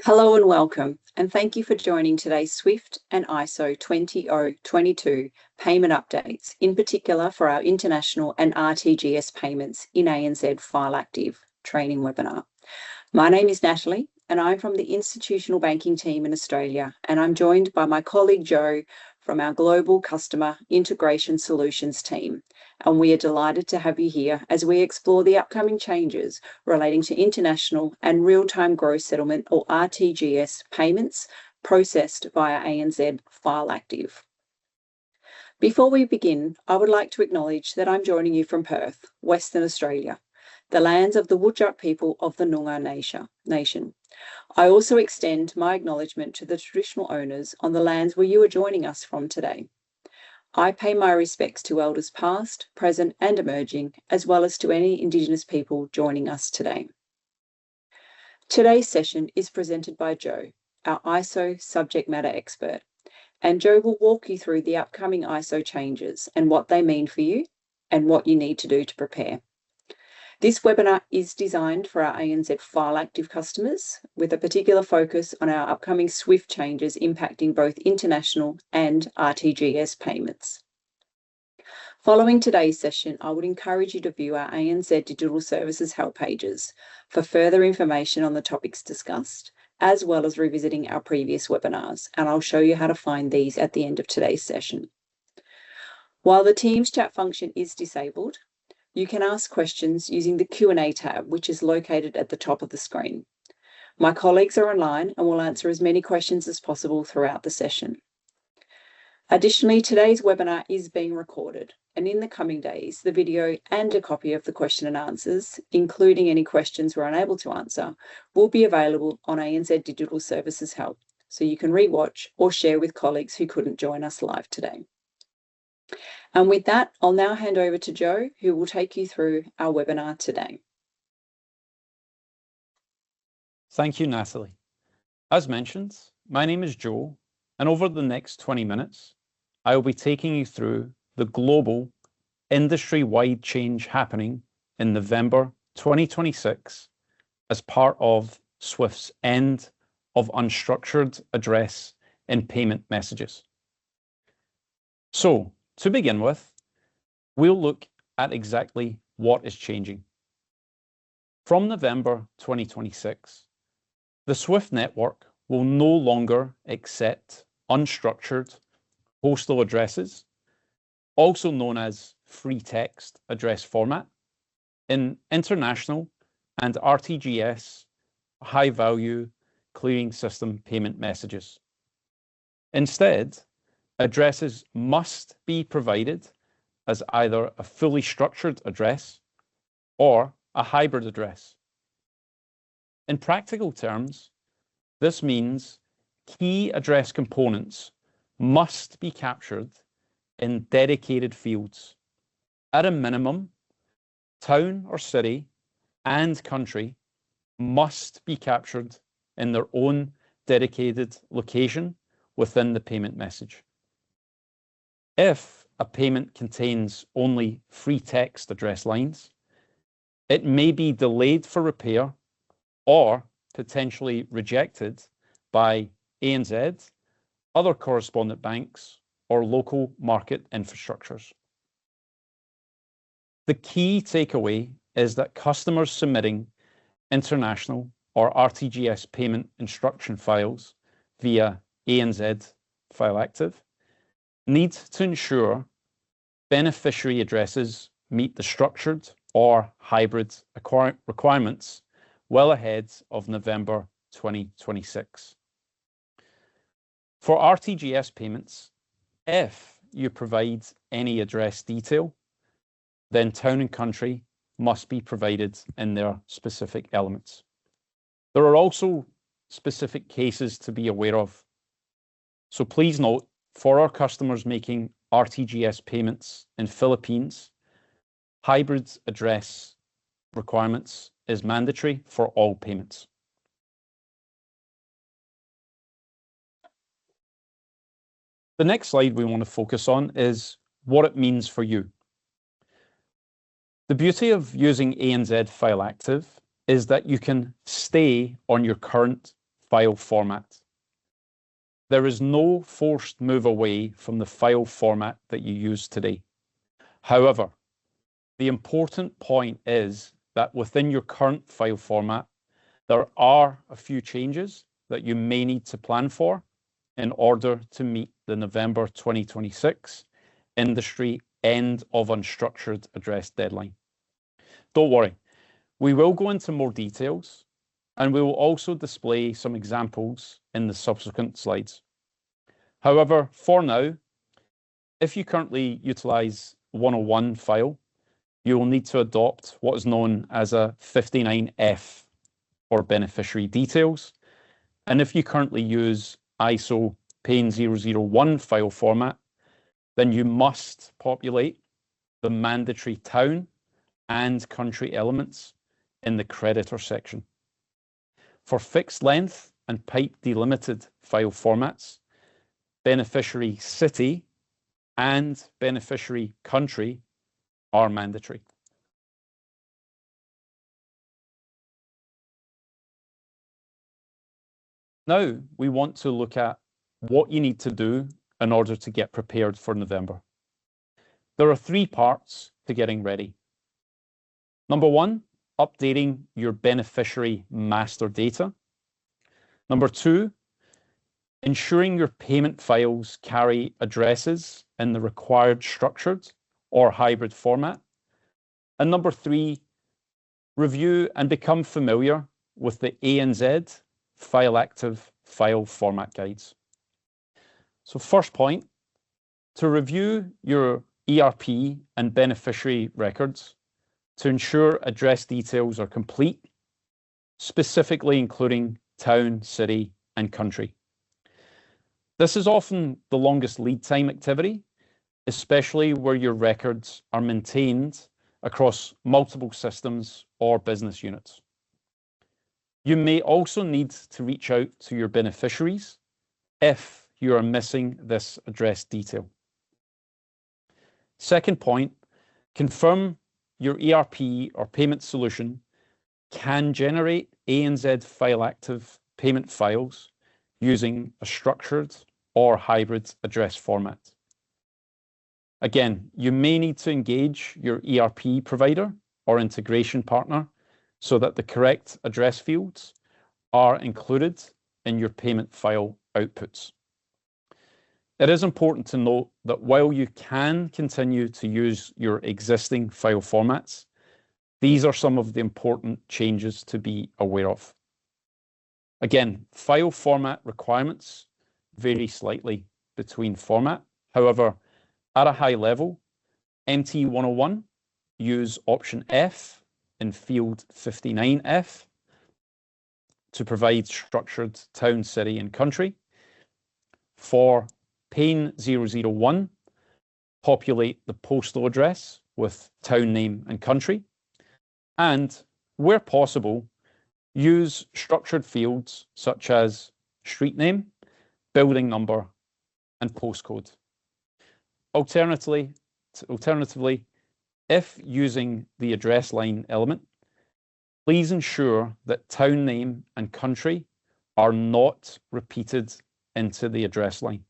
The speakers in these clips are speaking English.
Hello and welcome, and thank you for joining today's SWIFT and ISO 20022 payment updates, in particular for our International and RTGS payments in ANZ Fileactive training webinar. My name is Natalie, and I'm from the Institutional Banking team in Australia, and I'm joined by my colleague Joe from our Global Customer Integration Solutions team. And we are delighted to have you here as we explore the upcoming changes relating to international and real-time gross settlement, or RTGS, payments processed via ANZ Fileactive. Before we begin, I would like to acknowledge that I'm joining you from Perth, Western Australia, the lands of the Whadjuk people of the Noongar Nation. I also extend my acknowledgement to the traditional owners on the lands where you are joining us from today. I pay my respects to elders past, present and emerging, as well as to any Indigenous people joining us today. Today's session is presented by Joe, our ISO subject matter expert, and Joe will walk you through the upcoming ISO changes and what they mean for you and what you need to do to prepare. This webinar is designed for our ANZ Fileactive customers, with a particular focus on our upcoming SWIFT changes impacting both international and RTGS payments. Following today's session, I would encourage you to view our ANZ Digital Services help pages for further information on the topics discussed, as well as revisiting our previous webinars, and I'll show you how to find these at the end of today's session. While the Teams chat function is disabled, you can ask questions using the Q&A tab, which is located at the top of the screen. My colleagues are online and will answer as many questions as possible throughout the session. Additionally, today's webinar is being recorded, and in the coming days, the video and a copy of the question and answers, including any questions we're unable to answer, will be available on ANZ Digital Services Help, so you can rewatch or share with colleagues who couldn't join us live today. And with that, I'll now hand over to Joe, who will take you through our webinar today. Thank you, Natalie. As mentioned, my name is Joe, and over the next 20 minutes, I will be taking you through the global industry-wide change happening in November 2026 as part of SWIFT's end of unstructured address in payment messages. So, to begin with, we'll look at exactly what is changing. From November 2026, the SWIFT network will no longer accept unstructured postal addresses, also known as free text address format, in international and RTGS high-value clearing system payment messages. Instead, addresses must be provided as either a fully structured address or a hybrid address. In practical terms, this means key address components must be captured in dedicated fields. At a minimum, town or city and country must be captured in their own dedicated location within the payment message. If a payment contains only free text address lines, it may be delayed for repair or potentially rejected by ANZ, other correspondent banks, or local market infrastructures. The key takeaway is that customers submitting international or RTGS payment instruction files via ANZ Fileactive need to ensure beneficiary addresses meet the structured or hybrid requirements well ahead of November 2026. For RTGS payments, if you provide any address detail, then town and country must be provided in their specific elements. There are also specific cases to be aware of. So please note, for our customers making RTGS payments in Philippines, hybrid address requirements is mandatory for all payments. The next slide we want to focus on is what it means for you. The beauty of using ANZ Fileactive is that you can stay on your current file format. There is no forced move away from the file format that you use today. However, the important point is that within your current file format, there are a few changes that you may need to plan for in order to meet the November 2026 industry end of unstructured address deadline. Don't worry, we will go into more details and we will also display some examples in the subsequent slides. However, for now, if you currently utilize 101 file, you will need to adopt what is known as a 59F for beneficiary details. And if you currently use ISO PAN-001 file format, then you must populate the mandatory town and country elements in the creditor section. For fixed length and pipe delimited file formats, beneficiary city and beneficiary country are mandatory. Now we want to look at what you need to do in order to get prepared for November. There are 3 parts to getting ready. Number 1, updating your beneficiary master data. Number 2, ensuring your payment files carry addresses in the required structured or hybrid format. And number 3, review and become familiar with the ANZ Fileactive file format guides. So first point, to review your ERP and beneficiary records to ensure address details are complete, specifically including town, city, and country. This is often the longest lead time activity, especially where your records are maintained across multiple systems or business units. You may also need to reach out to your beneficiaries if you are missing this address detail. Second point, confirm your ERP or payment solution can generate ANZ Fileactive payment files using a structured or hybrid address format. Again, you may need to engage your ERP provider or integration partner so that the correct address fields are included in your payment file outputs. It is important to note that while you can continue to use your existing file formats, these are some of the important changes to be aware of. Again, file format requirements vary slightly between format. However, at a high level, MT101 use option F in field 59F to provide structured town, city, and country. For PAN-001, populate the postal address with town name and country. And where possible, use structured fields such as street name, building number, and postcode. Alternatively, if using the address line element, please ensure that town name and country are not repeated into the address line.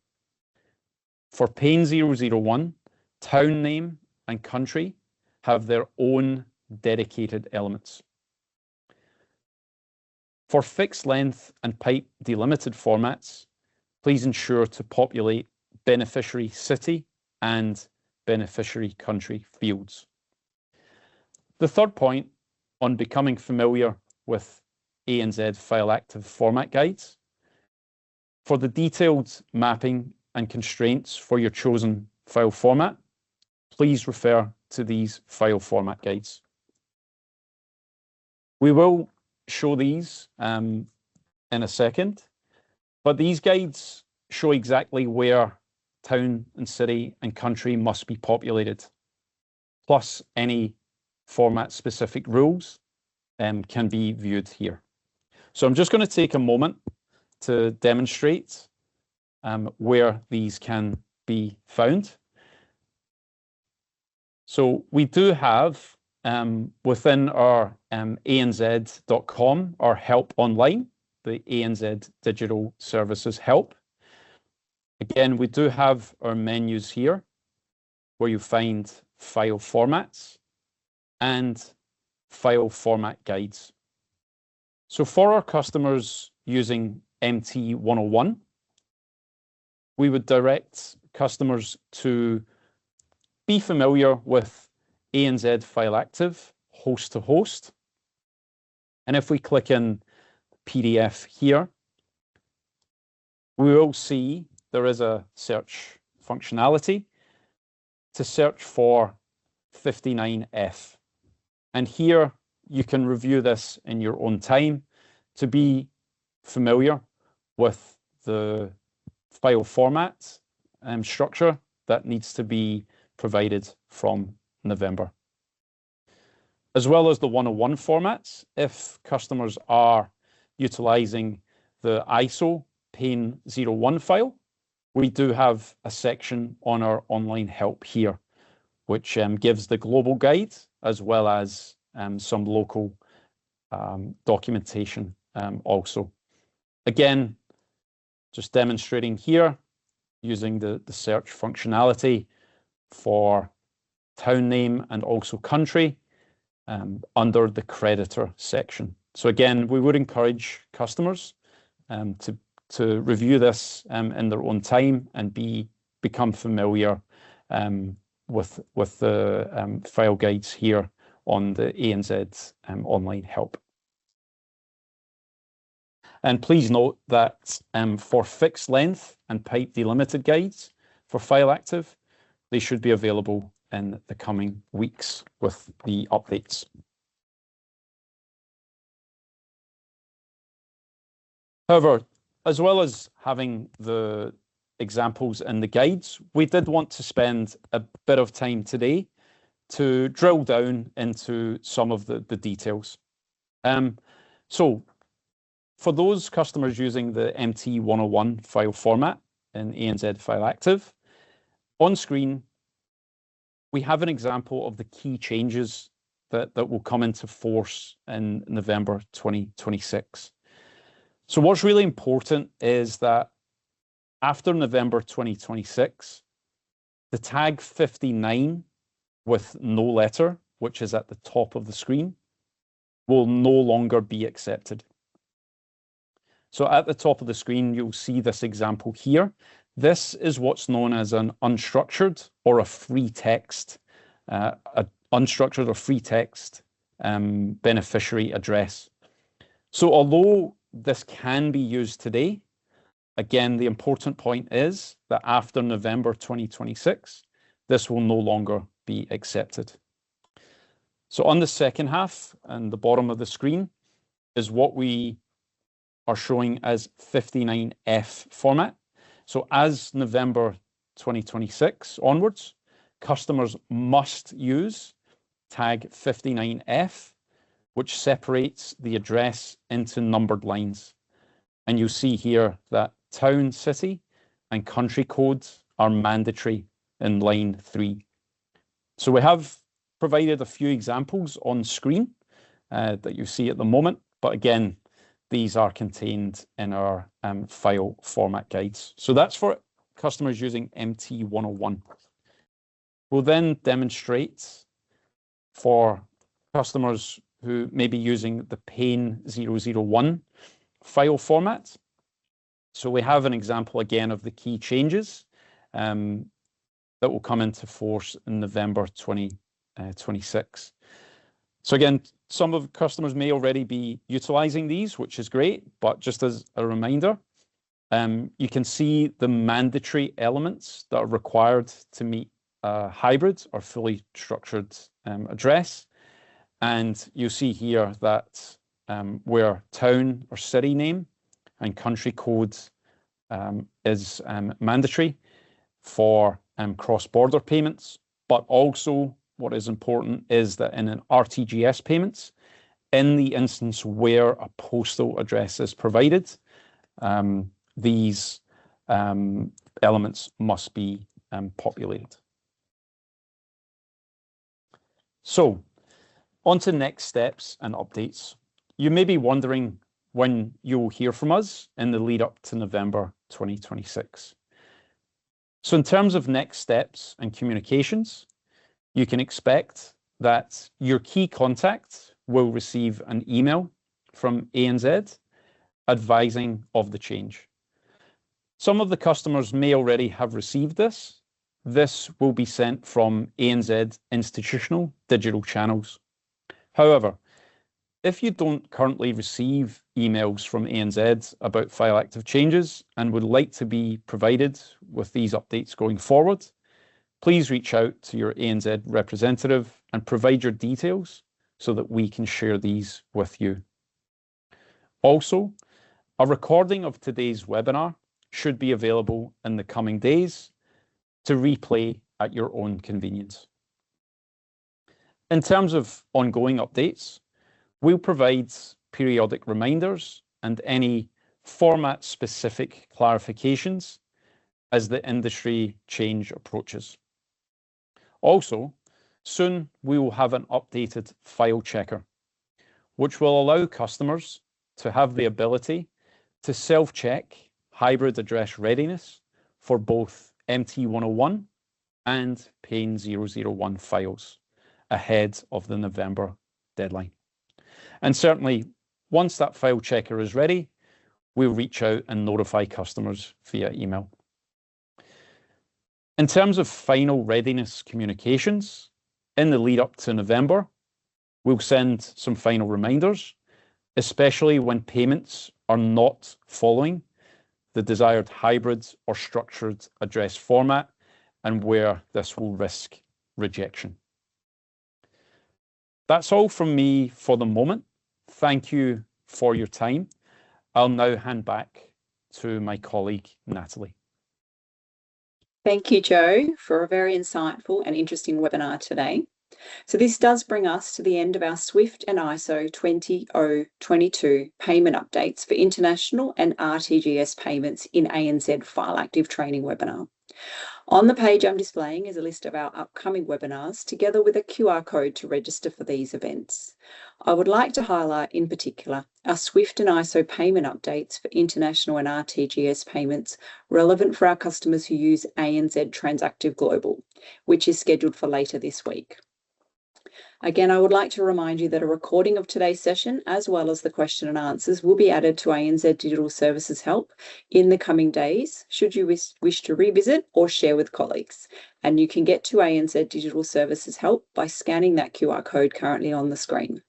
For PAN-001, town name and country have their own dedicated elements. For fixed length and pipe delimited formats, please ensure to populate beneficiary city and beneficiary country fields. The third point on becoming familiar with ANZ Fileactive format guides. For the detailed mapping and constraints for your chosen file format, please refer to these file format guides. We will show these in a second, but these guides show exactly where town and city and country must be populated, plus any format specific rules can be viewed here. So I'm just going to take a moment to demonstrate where these can be found. So we do have within our ANZ.com our help online, the ANZ Digital Services Help. Again, we do have our menus here where you find file formats and file format guides. So for our customers using MT101, we would direct customers to be familiar with ANZ Fileactive host to host. And if we click in PDF here, we will see there is a search functionality to search for 59F. And here you can review this in your own time to be familiar with the file format and structure that needs to be provided from November. As well as the 101 formats, if customers are utilizing the ISO PAN01 file, we do have a section on our online help here, which gives the global guide as well as some local documentation also. Again, just demonstrating here using the search functionality for town name and also country under the creditor section. So again, we would encourage customers to review this in their own time and become familiar with the file guides here on the ANZ online help. And please note that for fixed length and pipe delimited guides for Fileactive, they should be available in the coming weeks with the updates. However, as well as having the examples in the guides, we did want to spend a bit of time today to drill down into some of the details. So for those customers using the MT101 file format in ANZ Fileactive, on screen, we have an example of the key changes that will come into force in November 2026. So what's really important is that after November 2026, the tag 59 with no letter, which is at the top of the screen, will no longer be accepted. So at the top of the screen, you'll see this example here. This is what's known as an unstructured or a free text, unstructured or free text beneficiary address. So although this can be used today, again, the important point is that after November 2026, this will no longer be accepted. So on the second half and the bottom of the screen is what we are showing as 59F format. So as November 2026 onwards, customers must use tag 59F, which separates the address into numbered lines. And you see here that town, city, and country codes are mandatory in line 3. So we have provided a few examples on screen that you see at the moment, but again, these are contained in our file format guides. So that's for customers using MT101. We'll then demonstrate for customers who may be using the PAN01 file format. So we have an example again of the key changes that will come into force in November 2026. So again, some of customers may already be utilizing these, which is great, but just as a reminder, you can see the mandatory elements that are required to meet a hybrid or fully structured address. And you see here that where town or city name and country code is mandatory for cross-border payments, but also what is important is that in an RTGS payments, in the instance where a postal address is provided, these elements must be populated. So on to next steps and updates. You may be wondering when you'll hear from us in the lead up to November 2026. So in terms of next steps and communications, you can expect that your key contact will receive an email from ANZ advising of the change. Some of the customers may already have received this. This will be sent from ANZ institutional digital channels. However, if you don't currently receive emails from ANZ about Fileactive changes and would like to be provided with these updates going forward, please reach out to your ANZ representative and provide your details so that we can share these with you. Also, a recording of today's webinar should be available in the coming days to replay at your own convenience. In terms of ongoing updates, we'll provide periodic reminders and any format-specific clarifications as the industry change approaches. Also, soon we will have an updated file checker, which will allow customers to have the ability to self-check hybrid address readiness for both MT101 and PAN001 files ahead of the November deadline. And certainly, once that file checker is ready, we'll reach out and notify customers via email. In terms of final readiness communications, in the lead up to November, we'll send some final reminders, especially when payments are not following the desired hybrid or structured address format and where this will risk rejection. That's all from me for the moment. Thank you for your time. I'll now hand back to my colleague, Natalie. Thank you, Joe, for a very insightful and interesting webinar today. So this does bring us to the end of our SWIFT and ISO 20022 payment updates for international and RTGS payments in ANZ Fileactive training webinar. On the page I'm displaying is a list of our upcoming webinars, together with a QR code to register for these events. I would like to highlight in particular our SWIFT and ISO payment updates for international and RTGS payments relevant for our customers who use ANZ Transactive Global, which is scheduled for later this week. Again, I would like to remind you that a recording of today's session, as well as the question and answers, will be added to ANZ Digital Services Help in the coming days, should you wish to revisit or share with colleagues. And you can get to ANZ Digital Services Help by scanning that QR code currently on the screen.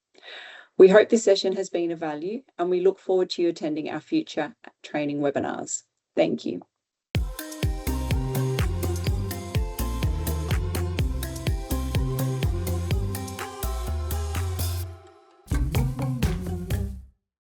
We hope this session has been of value, and we look forward to you attending our future training webinars. Thank you.